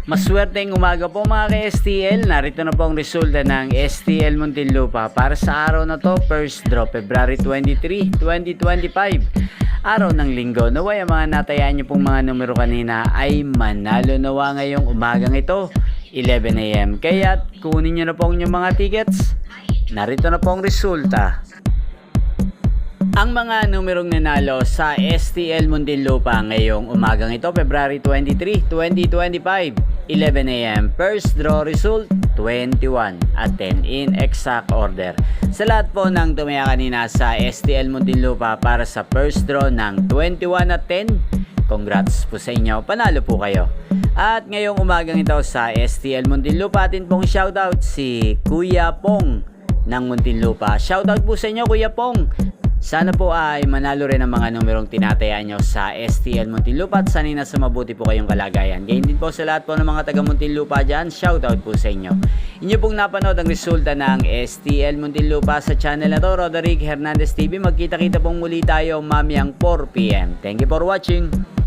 Maswerteng umaga po mga ka-STL. Narito na po ang resulta ng STL Muntinlupa para sa araw na to, first draw, February 23, 2025. Araw ng linggo. Naway ang mga natayaan nyo pong mga numero kanina ay manalo nawa ngayong umagang ito, 11 AM. Kaya kunin nyo na po ang inyong mga tickets. Narito na po ang resulta. Ang mga numerong nanalo sa STL Muntinlupa ngayong umagang ito, February 23, 2025, 11 AM. First draw result, 21 at 10 in exact order. Sa lahat po ng tumaya kanina sa STL Muntinlupa para sa first draw ng 21 at 10, congrats po sa inyo, panalo po kayo. At ngayong umagang ito sa STL Muntinlupa, atin pong shoutout si Kuya Pong ng Muntinlupa. Shoutout po sa inyo Kuya Pong. Sana po ay manalo rin ang mga numerong tinatayaan nyo sa STL Muntinlupa at sanay na sa mabuti po kayong kalagayan. Ganyan din po sa lahat po ng mga taga Muntinlupa dyan, shoutout po sa inyo. Inyo pong napanood ang resulta ng STL Muntinlupa sa channel na to, Roderick Hernandez TV. Magkita-kita pong muli tayo mamayang 4 PM. Thank you for watching.